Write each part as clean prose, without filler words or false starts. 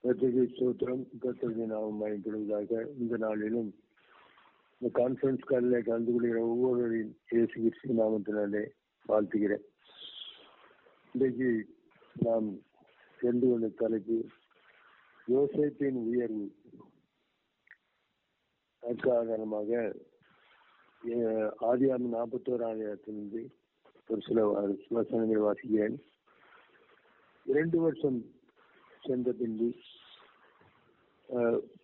கர்த்தருக்கு ஸ்தோத்திரம். கர்த்தருக்கு நாமம் மகிமைப்படுவதாக. இந்த நாளிலும் இந்த கான்ஃபரன்ஸ் காலில் கலந்து கொள்கிற ஒவ்வொருவரின் இயேசு கிறிஸ்து நாமத்தினாலே வாழ்த்துகிறேன். இன்றைக்கு நாம் தெரிந்து கொண்ட தலைப்பு யோசேப்பின் உயர்வு. அதற்கு ஆதாரமாக ஆதியாகமம் 41 ஒரு சில வசனங்களை வாசிக்கிறேன். 2 வருஷம் சென்ற பின்பு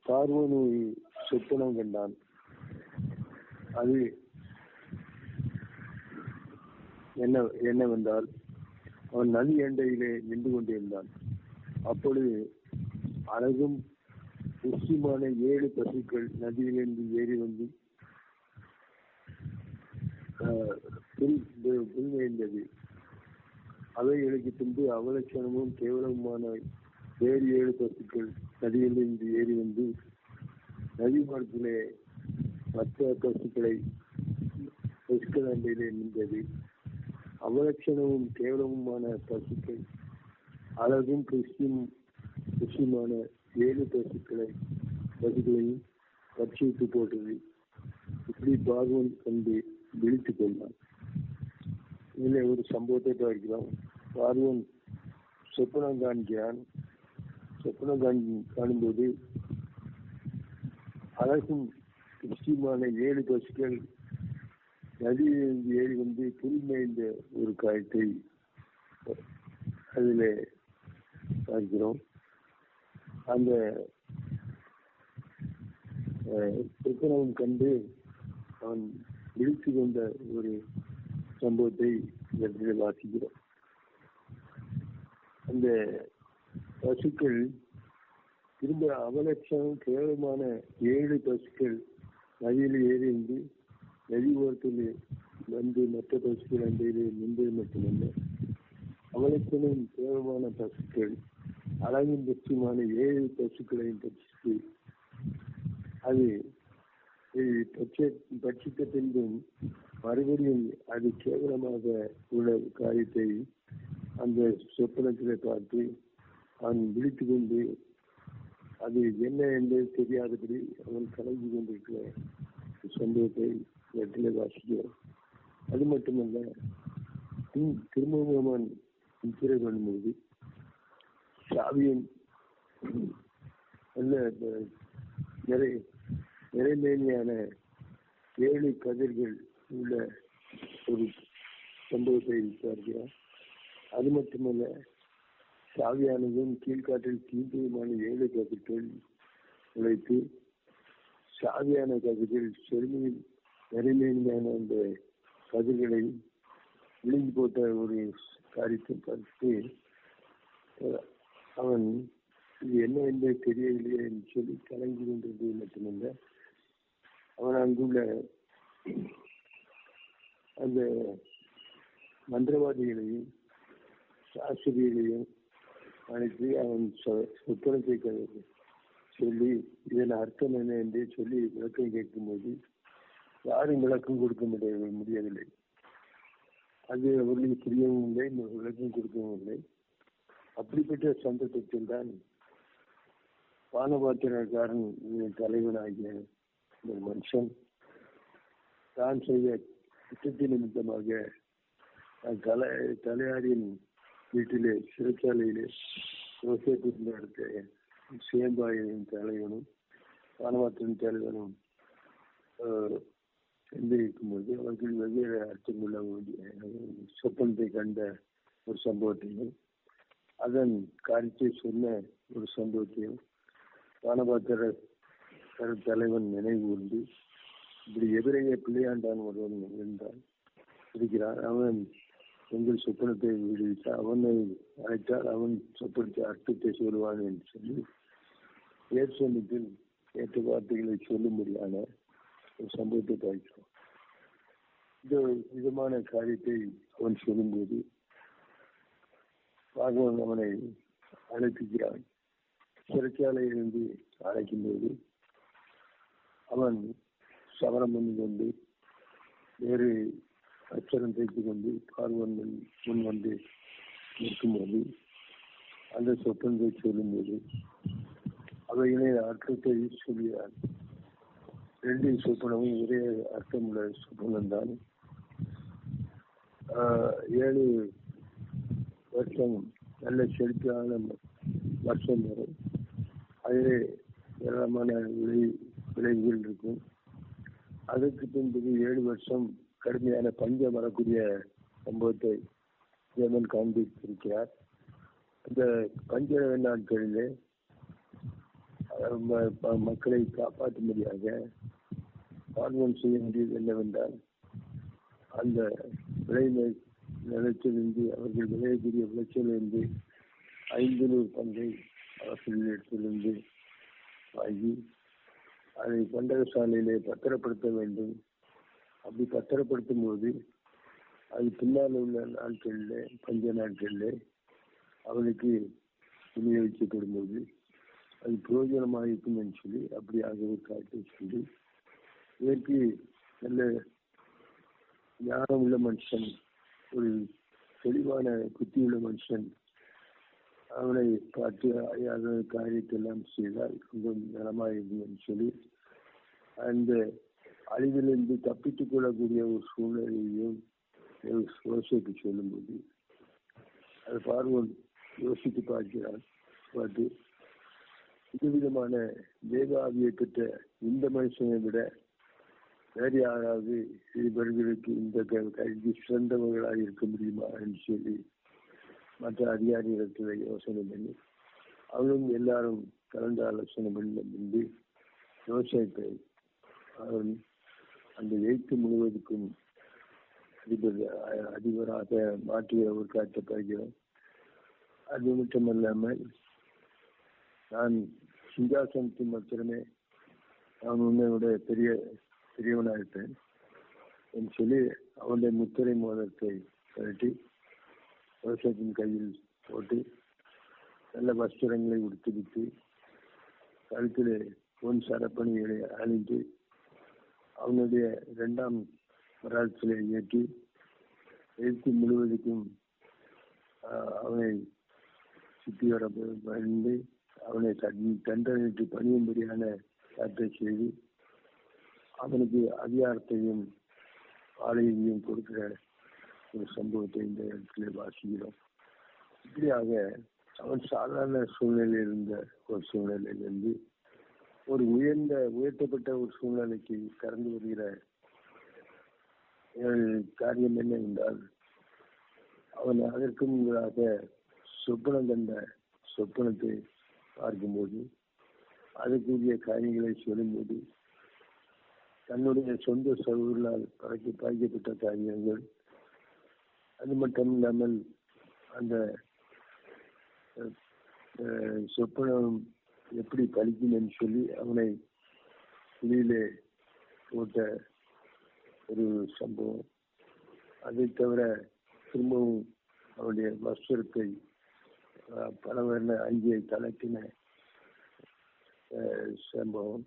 பார்வோன் சொப்பனம் கண்டான். அது என்னவென்றால், அவன் நதி எண்டையிலே நின்று கொண்டிருந்தான். அப்பொழுது அழகும் புஷ்டியுமான 7 பசுக்கள் நதியிலிருந்து ஏறி வந்து புல் மேய்ந்தது. அவைகளுக்கு பின்பு அவலட்சணமும் கேவலமுமான வேறு 7 பசுக்கள் நதியிலிருந்து ஏறி வந்து நதி மரத்திலே மற்ற பசுக்கள் அண்டையிலே நின்றது. அவலட்சணமும் கேவலமுமான பசுக்கள் அழகும் புஷ்டியுமான 7 பசுக்களையும் பட்சித்து போட்டது. இப்படி பார்வோன் கண்டு விழித்துக் கொண்டான். இதில் ஒரு சம்பவத்தை பார்க்கிறோம். பார்வோன் சொப்பனம் காண்கிறான். சொப்பனம் காணும்போது அழகும் புஷ்டியுமான 7 பசுக்கள் நதியிலிருந்து ஏறி வந்து புல் மேய்ந்த ஒரு காரியத்தை அதில் பார்க்கிறோம். அந்த சொப்பனம் கண்டு அவன் விழித்து கொண்ட ஒரு சம்பவத்தை இடத்திலே வாசிக்கிறோம். அந்த பசுக்கள் திரும்ப அவலட்சணம் கேவலமான 7 பசுக்கள் நதியில் ஏறி வந்து நதி ஓரத்தில் வந்து மற்ற பசுக்கள் அண்டையிலே நின்றது மட்டுமல்ல, அவலட்சணம் கேவலமான பசுக்கள் அழகும் புஷ்டியுமான 7 பசுக்களையும் பட்சித்து அது பட்சித்த பின்பும் மறுபடியும் அது கேவலமாக உள்ள காரியத்தை அந்த சொப்பனத்திலே பார்த்து அவன் விழித்து கொண்டு அது என்ன என்று தெரியாதபடி அவன் கலந்து கொண்டிருக்கிற சம்பவத்தை இடத்துல வாசிக்கிறோம். அது மட்டுமல்ல, திரும்பவும் அவன் நித்திரை பண்ணும்போது சாவியின் நிறைமேனியான 7 கதிர்கள் உள்ள ஒரு சம்பவத்தை பார்க்கிறார். அது மட்டுமல்ல, சாவியானதும் கீழ்காற்றில் தீண்டுமான 7 கதிர்கள் உழைத்து சாவியான கதிர்கள் செருமையில் நிறைமேனியான அந்த கதிர்களை விழுங்கி போட்ட ஒரு காரியத்தை பார்த்து அவன் இது என்ன என்று தெரியவில்லையே என்று சொல்லி கலங்கி கொண்டிருந்தது மட்டுமல்ல, அவன் அங்குள்ள அந்த மந்திரவாதிகளையும் சாஸ்திரிகளையும் அழைத்து அவன் சொப்பனத்தை சொல்லி இதன் அர்த்தம் என்ன என்று சொல்லி விளக்கம் கேட்கும்போது யாரும் விளக்கம் கொடுக்க முடியவில்லை. அது அவர்களுக்கு புரியவும் இல்லை, விளக்கம் கொடுக்கவும் இல்லை. அப்படிப்பட்ட சந்தர்ப்பத்தில் தான் பானபாத்திரக்காரன் தலைவனாகிய ஒரு மனுஷன் தான் செய்த குற்றத்தின் நிமித்தமாக தலையாரின் வீட்டிலே சிறைச்சாலையிலே யோசேப்பின் இடத்த சேம்பாயின் தலைவனும் பானபாத்திரன் தலைவனும் சென்றிருக்கும்போது அவர்கள் வெவ்வேறு அர்த்தமுள்ள சொப்பனத்தை கண்ட ஒரு சம்பவத்தையும் அதன் காரியத்தை சொன்ன ஒரு சம்பவத்தையும் பானபாத்திர தலைவன் நினைவு கூர்ந்து, இப்படி எதிரையே பிள்ளையாண்டான் ஒருவன் இருந்தான் இருக்கிறான். அவன் எங்கள் சொப்பனத்தை விடுவித்து அவனை அழைத்தால் அவன் சொப்பனத்தை அர்த்தத்தை சொல்லுவான் என்று சொல்லி ஏற்சமத்தில் ஏற்ற வார்த்தைகளை சொல்லும்படியான ஒரு சம்பவத்தை பார்க்கிறோம். இந்த விதமான காரியத்தை அவன் சொல்லும்போது பார்வன் அவனை அழைக்கிறான். சிறைச்சாலையிலிருந்து அழைக்கும்போது அவன் சவரம் பண்ணி கொண்டு வேறு அச்சரம் தைத்து கொண்டு பார்வன் முன் வந்து நிற்கும்போது அந்த சொப்பனத்தை சொல்லும்போது அவைகளின் அர்த்தத்தை சொல்கிறார். 2 சொப்பனமும் ஒரே அர்த்தமுள்ள சொப்பனம் தான். 7 வருஷம் நல்ல செழிப்பான வருஷம் வரும். அதிலே ஏராளமான விளைவுகள் இருக்கும். அதற்கு பின்பு 7 வருஷம் கடுமையான பஞ்சம் வரக்கூடிய சம்பவத்தை தேவன் காண்பித்திருக்கிறார். அந்த பஞ்ச நாட்களிலே மக்களை காப்பாற்றும்படியாக பார்வன் செய்ய வேண்டியது என்னவென்றால், அந்த நிலத்திலிருந்து அவர்கள் விளையக்கூடிய விளைச்சலிருந்து 500 பங்கை அவர்களிடத்திலிருந்து வாங்கி அதை பண்டகசாலையிலே பத்திரப்படுத்த வேண்டும். அப்படி பத்திரப்படுத்தும் போது அது பின்னால் உள்ள நாட்களிலே, பஞ்ச நாட்களிலே அவனுக்கு விநியோகிக்கப்படும் போது அது பிரயோஜனமாக இருக்கும் என்று சொல்லி அப்படியாக ஒரு காட்டை சொல்லி, இதற்கு நல்ல ஞானம் உள்ள மனுஷன், ஒரு தெளிவான புத்தியுள்ள மனுஷன் அவனை பார்த்து அதன் காரியத்தெல்லாம் செய்தால் கொஞ்சம் நலமாயிருக்கும் என்று சொல்லி, அந்த அழிவிலிருந்து தப்பித்துக் கொள்ளக்கூடிய ஒரு சூழ்நிலையையும் யோசித்து சொல்லும்போது அது பார்வன் யோசித்து பார்த்து இது விதமான தேவாவியை பெற்ற இந்த மனுஷனை விட வேறு யாராவது இவர்களுக்கு இந்த கல்வி சிறந்தவர்களாக இருக்க முடியுமா என்று சொல்லி மற்ற அதிகாரிகளிடத்தில் யோசனை பண்ணி அவளும் எல்லாரும் கலந்து ஆலோசனை பண்ணி யோசிப்பை அவன் அந்த எழுத்து முழுவதுக்கும் அதிபராக மாற்றிய ஒரு காட்சி பார்க்கிறோம். அது மட்டுமல்லாமல் நான் சிங்காசனத்தில் மாத்திரமே நான் உன்னையோட பெரியவனாக இருப்பேன் என்று சொல்லி அவனுடைய முத்திரை மோதிரத்தை கழட்டி யோசேப்பின் கையில் போட்டு நல்ல வஸ்திரங்களை உடுத்திவிட்டு கழுத்திலே பொன் சரப்பணிகளை அணிந்து அவனுடைய 2ஆம் வராட்சியை ஏற்றி எழுத்து முழுவதுக்கும் அவனை சுற்றி வர வந்து அவனை தண்டனைக்கு பணியும்படியான காட்டை செய்து அவனுக்கு அதிகாரத்தையும் ஆலயத்தையும் கொடுக்கிற ஒரு சம்பவத்தை இந்த இடத்துல வாசிக்கிறோம். இப்படியாக அவன் சாதாரண சூழ்நிலையில் இருந்த ஒரு சூழ்நிலையிலிருந்து ஒரு உயர்த்தப்பட்ட ஒரு சூழ்நிலைக்கு கடந்து வருகிற காரியம் என்ன என்றால், அவன் அதற்கு முன்பாக சொப்பனம் கண்ட சொப்பனத்தை பார்க்கும்போது அதற்குரிய காரியங்களை சொல்லும்போது தன்னுடைய சொந்த சகோதரனால் பாய்க்கப்பட்ட காரியங்கள், அது மட்டும் இல்லாமல் அந்த சொப்பனம் எப்படி பலிக்கும் என்று சொல்லி அவனை குழியிலே போட்ட ஒரு சம்பவம், அதை தவிர திரும்பவும் அவனுடைய வஸ்திரத்தை பல வர்ண அங்கியை கலக்கின சம்பவம்,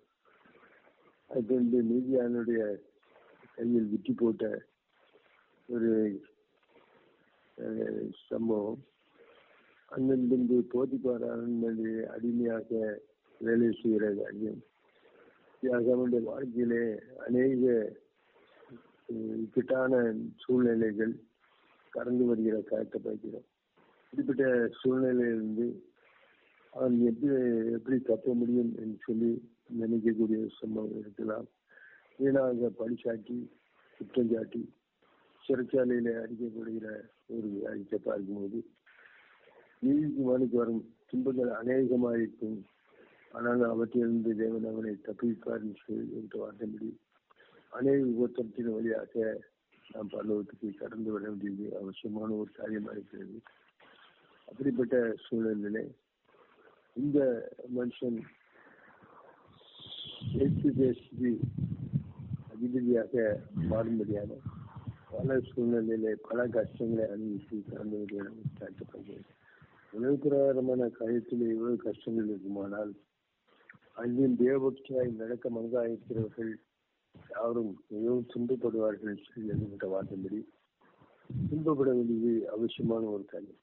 அது வந்து மீதியானுடைய கையில் விட்டு போட்ட ஒரு சம்பவம், அங்கிருந்து போதிப்பாரான் அடிமையாக வேலை செய்கிற காரியம், அவனுடைய வாழ்க்கையிலே அநேக இக்கட்டான சூழ்நிலைகள் கடந்து வருகிற காலத்தை பார்க்கிறோம். இப்படிப்பட்ட சூழ்நிலையிலிருந்து அவன் எப்படி தப்ப முடியும் என்று சொல்லி நினைக்கக்கூடிய சம்பவம் இருக்கலாம். வீணாக பழிச்சாட்டி குற்றம் சாட்டி சிறைச்சாலையில அடிக்கப்படுகிற ஒரு அடித்தை பார்க்கும்போது நீதிக்கு மனுக்கு வரும் துன்பங்கள் அநேகமாக இருக்கும். ஆனால் அவற்றிலிருந்து தேவன் அவனை தப்பிப்பார் என்று வார்த்தைப்படி அநேக உபத்திரத்தின் வழியாக நாம் பரலோகத்துக்கு கடந்து வர வேண்டியது அவசியமான ஒரு காரியமாக இருக்கிறது. அப்படிப்பட்ட சூழலிலே இந்த மனுஷன் தேசத்துக்கு அதிபதியாக மாறும்படியான பல சூழ்நிலையிலே பல கஷ்டங்களை அனுபவித்து கடந்து வருகிறார். உணவு பிரகாரமான காரியத்தில் எவ்வளவு கஷ்டங்கள் இருக்குமானால் அன்பின் தேவபக்தியாய் நடக்க மனதாக இருக்கிறவர்கள் யாரும் மிகவும் துன்பப்படுவார்கள் என்கிற வார்த்தைப்படி துன்பப்பட வேண்டியது அவசியமான ஒரு காரியம்.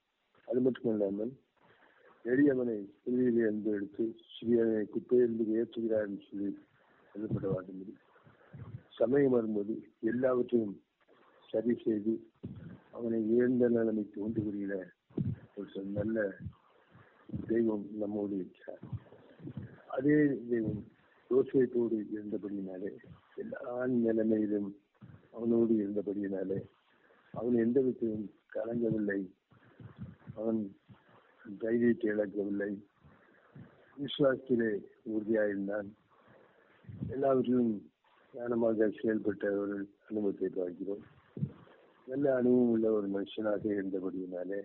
அது மட்டுமல்லாமல் எளியவனை புதியிலே இருந்து எடுத்து சிறியவனை குப்பையிலிருந்து உயர்த்துகிறார் என்று சொல்லி சொல்லப்பட்ட வார்த்தை. சமயம் வரும்போது எல்லாவற்றையும் சரி செய்து அவனை உயர்ந்த நிலைமைக்கு கொண்டு வருகிற ஒரு நல்ல தெய்வம் நம்மோடு இருக்கிறார். அதே தெய்வம் யோசேப்போடு இருந்தபடியினாலே, எல்லா நிலைமையிலும் அவனோடு இருந்தபடியினாலே அவன் எந்த விதத்திலும் கலங்கவில்லை, அவன் தைரியத்தை இழக்கவில்லை, விசுவாசத்திலே உறுதியாயிருந்தான். எல்லாவற்றிலும் ஞானமாக செயல்பட்ட ஒரு அனுபவத்தை பார்க்கிறோம். நல்ல அனுபவம் உள்ள ஒரு மனுஷனாக இருந்தபடியினாலே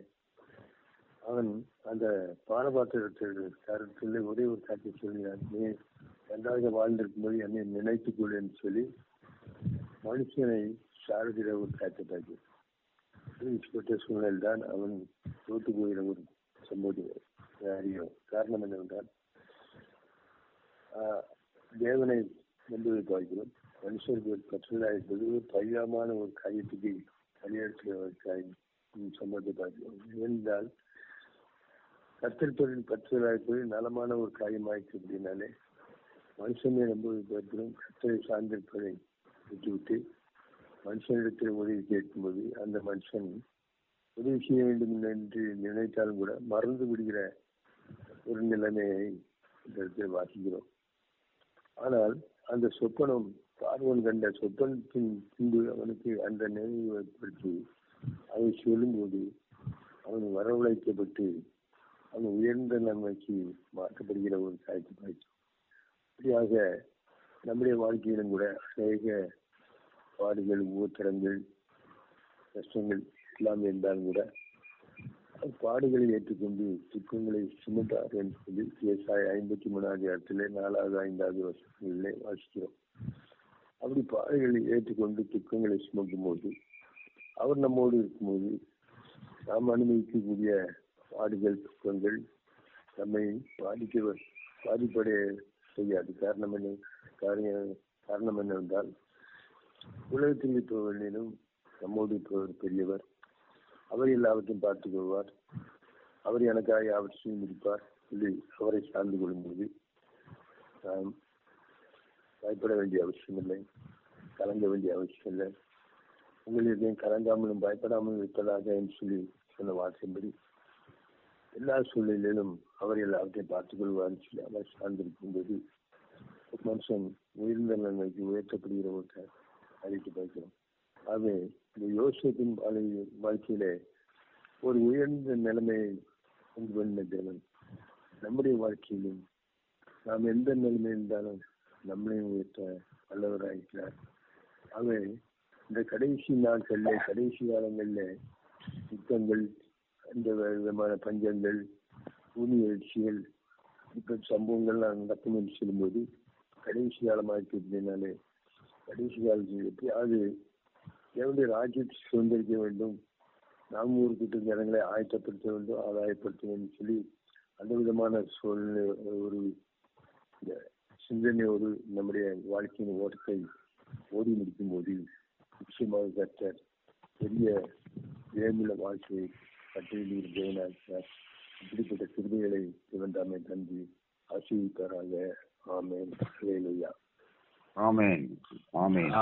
அவன் அந்த பானபாத்திரத்தில் ஒரே ஒரு காட்சி சொல்கிறான், நீ நன்றாக வாழ்ந்திருக்கும்போது என்னை நினைத்துக் கொள் என்று சொல்லி மனுஷனை சாருகிற ஒரு காட்சி பார்க்கிறோம். சூழ்நிலையில் தான் அவன் தோற்று போகிற ஒரு சம்பவம் அறியும். காரணம் என்னவென்றால் தேவனை நம்புவதை பார்க்கிறோம். மனுஷர்கள் கற்றலாக இருப்பது ஒரு பரிதாபமான ஒரு காரியத்துக்கு பணியாற்றுகிற ஒரு காரியம் சம்பவத்தை பார்க்கிறோம். ஏனென்றால் கத்தரிப்பதில் கற்றலாக இருப்பது நலமான ஒரு காரியமாயிற்று. அப்படின்னாலே மனுஷனை நம்புவதை பார்க்கிறோம். கத்தரை சார்ந்திருப்பதை விட்டுவிட்டு மனுஷனிடத்தில் உதவி கேட்கும்போது அந்த மனுஷன் உதவி செய்ய வேண்டும் என்று நினைத்தாலும் கூட மறந்து விடுகிற ஒரு நிலைமையை இந்த இடத்தில் வாசிக்கிறோம். ஆனால் அந்த சொப்பனம் பார்வன் கண்ட சொப்பனத்தின் பின்பு அவனுக்கு அந்த நினைவு ஏற்படுத்தி அதை சொல்லும்போது அவன் வரவழைக்கப்பட்டு அவன் உயர்ந்த நன்மைக்கு மாற்றப்படுகிற ஒரு காட்சி பாய்ச்சி. இப்படியாக நம்முடைய வாழ்க்கையிலும் கூட அநேக பாடுகள், ஊத்திரங்கள், கஷ்டங்கள் எல்லாம் இருந்தாலும் கூட பாடுகளை ஏற்றுக்கொண்டு துக்கங்களை சுமந்தார் என்று சொல்லி ஏசாயா 53 இடத்திலே 4வது 5வது வசனங்களிலே வாசிக்கிறோம். அப்படி பாடுகளை ஏற்றுக்கொண்டு துக்கங்களை சுமக்கும் போது அவர் நம்மோடு இருக்கும்போது நாம் அனுபவிக்கக்கூடிய பாடுகள், துக்கங்கள் நம்மை பாதிப்படைய செய்யாது. காரணம் என்னவென்றால் உலகத்தில் இருப்பவர்களிலும் நம்மோடு இருப்பவர் பெரியவர். அவர் எல்லாவற்றையும் பார்த்துக் கொள்வார். அவர் எனக்காக அவற்றையும் முடிப்பார் சொல்லி அவரை சார்ந்து கொள்ளும்போது நாம் பயப்பட வேண்டிய அவசியம் இல்லை, கலங்க வேண்டிய அவசியம் இல்லை. உங்களிடையே கலங்காமலும் பயப்படாமலும் இருப்பதாக என்று சொல்லி சொன்ன வார்த்தையின்படி எல்லா சூழ்நிலையிலும் அவர் எல்லாவற்றையும் பார்த்துக் கொள்வார்னு சொல்லி அவர் சார்ந்திருக்கும்போது மனுஷன் உயர்ந்த நன்மைக்கு உயர்த்தப்படுகிற ஒரு அறிக்கை பார்க்கிறோம். ஆகவே இந்த யோசேப்பின் வாழ்க்கையிலே ஒரு உயர்ந்த நிலைமையை கொண்டு வந்த தேவன் நம்முடைய வாழ்க்கையிலும் நாம் எந்த நிலைமையில் இருந்தாலும் நம்மளையும் உயர்த்த வல்லவராயிருக்கிறார். ஆகவே இந்த கடைசி நாட்களில், கடைசி காலங்களில் யுத்தங்கள், இந்த விதமான பஞ்சங்கள், பூமி எழுச்சிகள், இப்ப சம்பவங்கள்லாம் நடக்கும் என்று சொல்லும்போது கடைசி காலமாக இருந்ததுனாலே கடைசி காலத்தில் எப்படியாவது தேவனுடைய ராஜ்யத்தை சுதந்திரிக்க வேண்டும், நாம் ஒரு கூட்டம் ஜனங்களை ஆயத்தப்படுத்த வேண்டும், ஆதாயப்படுத்த வேண்டும் சொல்லி அந்த விதமான சூழ்நிலை ஒரு சிந்தனையோடு நம்முடைய வாழ்க்கையின் ஓட்டத்தை ஓடி முடிக்கும் போது நிச்சயமாக கர்த்தர் பெரிய வேமுள்ள வாழ்க்கையை கட்டளையில் தேவனாகிறார். இப்படிப்பட்ட கிருபைகளை இவன்தாமே தந்து ஆசீர்வதிப்பாராக. ஆமென். ஹல்லேலூயா. ஆமென். ஆமென்.